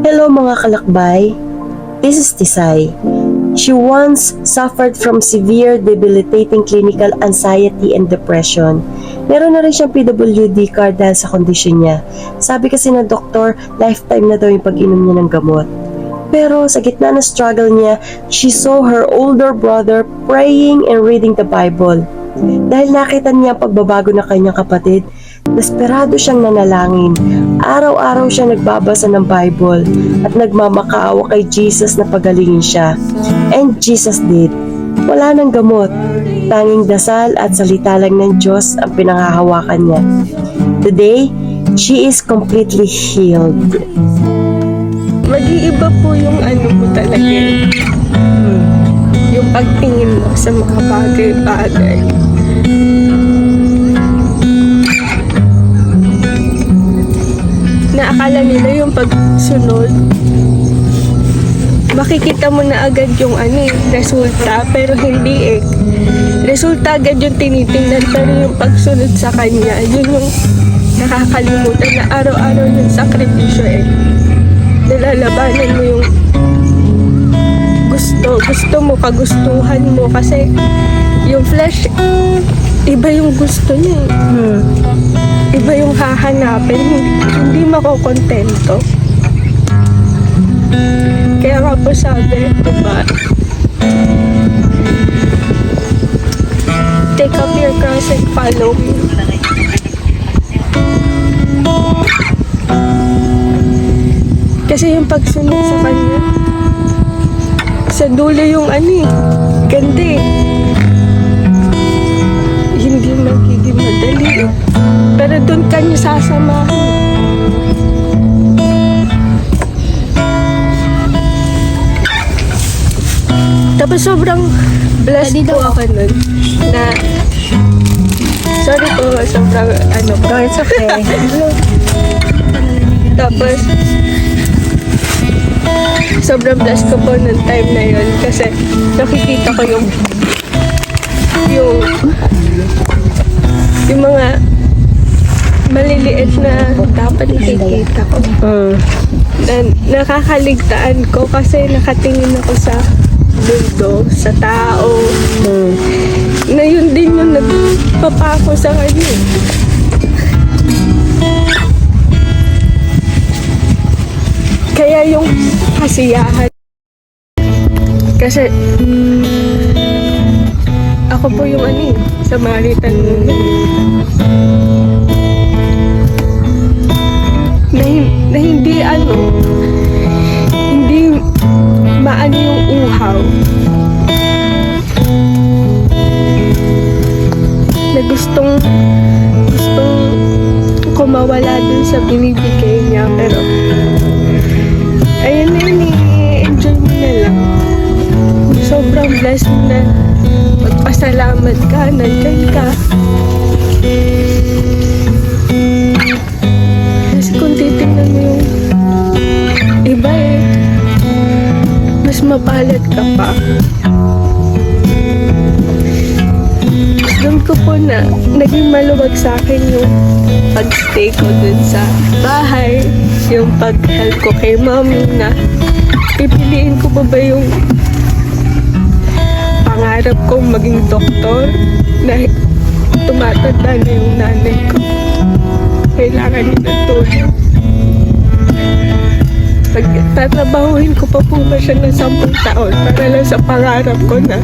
Hello mga kalakbay, this is Tisay. She once suffered from severe debilitating clinical anxiety and depression. Meron na rin siyang PWD card dahil sa kondisyon niya. Sabi kasi ng doktor, lifetime na daw yung pag-inom niya ng gamot. Pero sa gitna ng struggle niya, she saw her older brother praying and reading the Bible. Dahil nakita niya ang pagbabago ng kanyang kapatid, desperado siyang nanalangin. Araw-araw siya nagbabasa ng Bible at nagmamakaawa kay Jesus na pagalingin siya. And Jesus did. Wala nang gamot. Tanging dasal at salita lang ng Diyos ang pinanghahawakan niya. Today, she is completely healed. Mag-iiba po yung ano mo talaga. Yung pagtingin mo sa mga bagay-bagay. Na akala nila yung pagsunod, makikita mo na agad yung resulta, pero hindi eh. Resulta agad yung tinitingnan, pero yung pagsunod sa kanya, yun yung nakakalimutan na araw-araw yung sakripisyo eh. Nilalabanan mo yung gusto mo, kagustuhan mo, kasi yung flesh, iba yung gusto niya eh. Iba yung hahanapin, hindi makokontento. Kaya nga po sabi, diba, take up your cross and follow me. Kasi yung pagsunod sa kanya, sa dulo yung ganda eh. Hindi magiging madali eh. Pero doon ka niyo sasamahan. Tapos sobrang blessed po ako nun na sorry po, sobrang No, it's okay. Tapos sobrang blessed ko po nung time na yun kasi nakikita ko yung mga maliliit na dapat nakikita ko. Na nakakaligtaan ko kasi nakatingin ako sa mundo, sa tao. Na yun din yung nagpapako sa kanya. Kaya yung kasiyahan. Kasi ako po yung Samaritan woman. Na hindi hindi maano yung uhaw. Na gustong kumawala dun sa binibigay niya, pero ayun na enjoy mo na lang. Sobrang blessed na magpasalamat ka, nandyan ka. Kasi kung titignan mo yung iba mas mapalad ka pa. Doon ko po na naging maluwag sa akin yung pag-stay ko dun sa bahay, yung pag-help ko kay mommy na pipiliin ko pa ba yung pangarap kong maging doktor na tumatanda na yung nanay ko. Kailangan niya ng tulong. Tatrabahuhin ko pa po ba siya ng 10 taon para lang sa pangarap ko na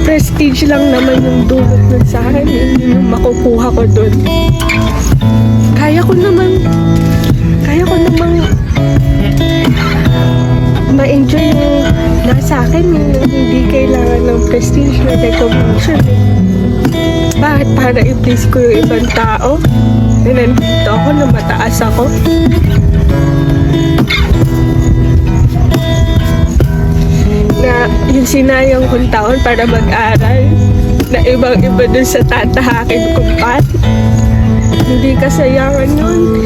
prestige lang naman yung dulot nun sa akin, yun yung makukuha ko dun. Kaya ko namang ma-enjoy yung nasa akin, yung hindi kailangan ng prestige na recognition. Bakit? Para i-please ko yung ibang tao na nandito ako, na mataas ako. Na yung sinayang kong taon para mag-aral, na ibang-iba dun sa tatahakin kong path. Hindi kasayangan yun.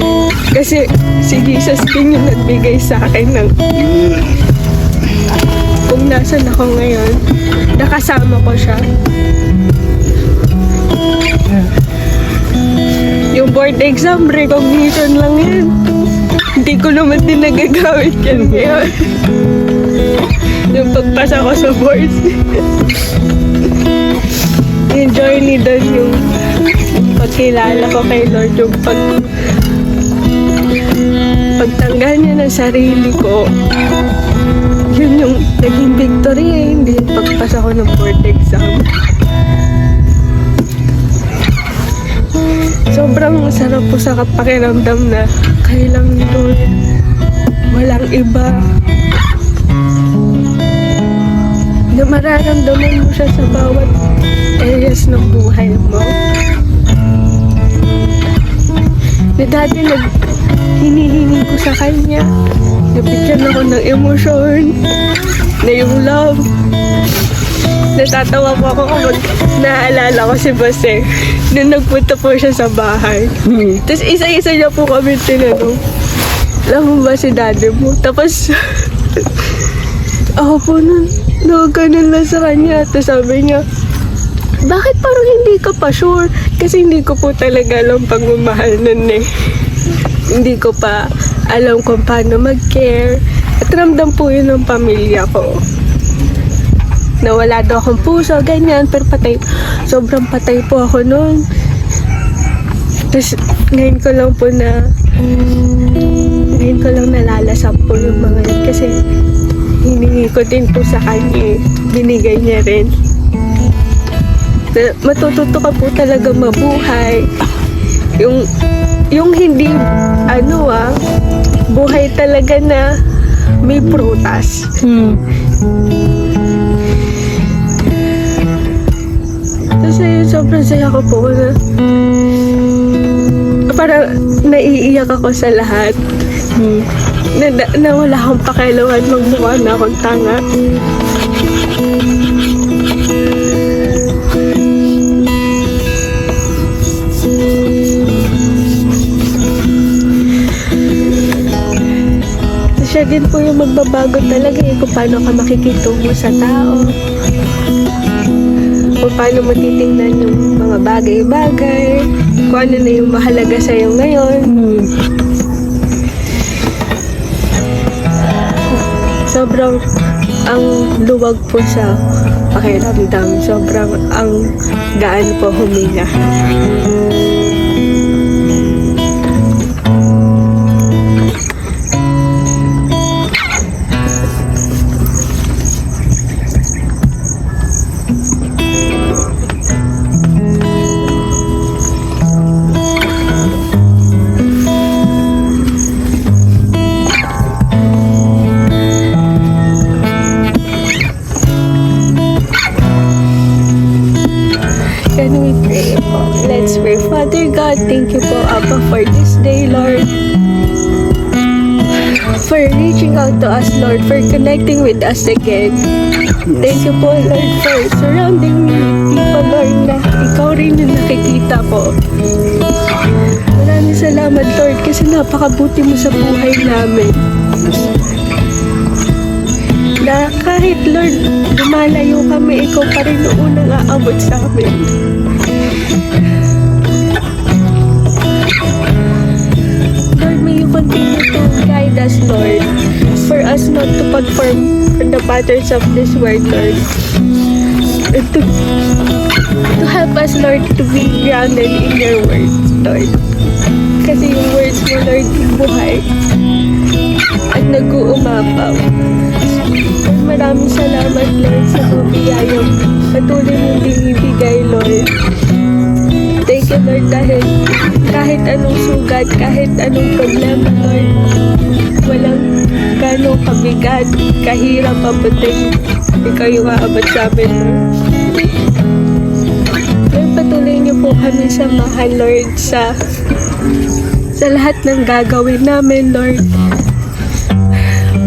Kasi si Jesus din yung nagbigay sa akin ng kung nasan ako ngayon, nakasama ko siya. Yung board exam, recognition lang yan. Hindi ko naman din nagagamit yan ngayon. Yung pagpasa ko sa board. Yung journey doon, yung pagkilala ko kay Lord, yung pagtanggal niya ng sarili ko. Yun yung naging victory eh, hindi yung pagpasa ko ng board exam. Sobrang sarap po sa pakiramdam na kayo lang ni Lord. Walang iba. Na mararamdaman mo siya sa bawat areas ng buhay mo. Na dati hinihingi ko sa kanya. Nabigyan ako ng emosyon. Na yung love. Natatawa po ako kapag naaalala ko si Jose. Nung nagpunta po siya sa bahay. Tapos isa-isa niya po kami tinanong, alam mo ba si daddy mo? Tapos, ako po nun, ganun lang sa kanya. Tapos sabi niya, bakit parang hindi ka pa sure? Kasi hindi ko po talaga alam pagmamahal nun eh. Hindi ko pa alam kung paano mag-care. At ramdam po yun ng pamilya ko. Na wala daw akong puso, ganyan, pero patay. Sobrang patay po ako noon. Tapos, ngayon ko lang nalalasap po yung mga yun. Kasi, hiningi ko din po sa kanya. Binigay niya rin. Matututo ka po talaga mabuhay. Yung hindi, buhay talaga na may prutas. Kasi sobrang saya ko po na parang naiiyak ako sa lahat. Na wala akong pakialaman, magmukha na akong tanga. Siya din po yung magbabago talaga kung paano ka makikitungo sa tao. Kung paano mo titingnan yung mga bagay-bagay, kung ano na yung mahalaga sa'yo ngayon. Sobrang ang luwag po sa pakiramdam. Sobrang ang gaan po huminga. Can we pray po? Let's pray. Father God, thank you po, Abba, for this day, Lord. For reaching out to us, Lord, for connecting with us again. Thank you po, Lord, for surrounding me with people, Lord, na ikaw rin yung nakikita ko. Maraming salamat, Lord, kasi napakabuti mo sa buhay namin. Na kahit, Lord, lumalayo kami, ikaw pa rin yung unang aabot sa amin. Lord, may you continue to guide us, Lord, for us not to conform to the patterns of this world, Lord. And to help us, Lord, to be grounded in your words, Lord. Kasi yung words mo, Lord, yung buhay at nag-uumapaw. Maraming salamat, Lord, sa mga biyayang patuloy mong binibigay, Lord. Thank you, Lord, dahil kahit anong sugat, kahit anong problema, Lord, walang gano'ng kabigat, kahirap abutin. Ikaw yung aabot sa amin, Lord. Lord, patuloy niyo po kami samahan, Lord, sa lahat ng gagawin namin, Lord.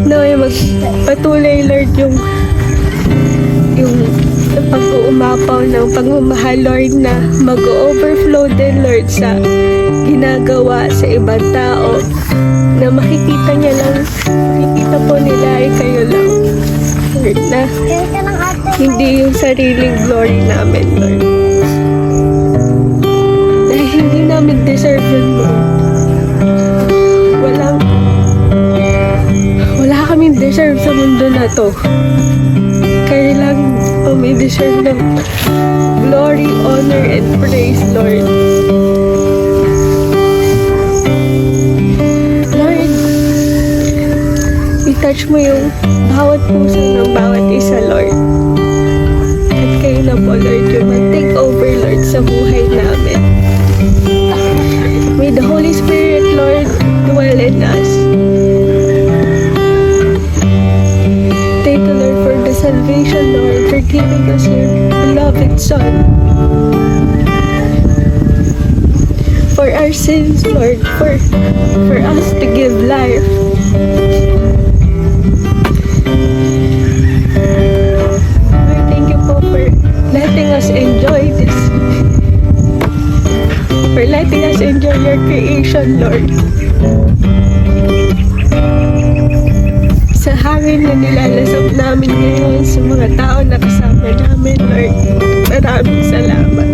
No, magpatuloy, Lord, yung pag-uumapaw ng pagmamahal, Lord, na mag-overflow din, Lord, sa ginagawa sa ibang tao, na makikita po nila ay kayo lang, Lord, na hindi yung sariling glory namin, Lord. Dahil hindi namin kami deserve yun, Lord. Wala kami deserve sa mundo na to. Kaya lang kami deserve ng glory, honor, and praise, Lord. Lord, i-touch mo yung bawat puso ng bawat isa, Lord. At kayo na po, Lord, yung mag-take over, Lord, sa buhay namin. May the Holy Spirit, Lord, dwell in us. Thank you, Lord, for the salvation, Lord, for giving us your beloved Son. For our sins, Lord, for us to give life. Lord, thank you po for letting us enjoy this. For letting us enjoy your creation, Lord. Sa hangin na nilalasap namin ngayon, sa mga tao na kasama namin, Lord, maraming salamat.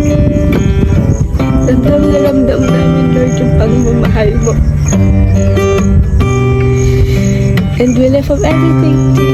Ramdam na ramdam namin, Lord, yung pagmamahal mo. And we lift up everything to you.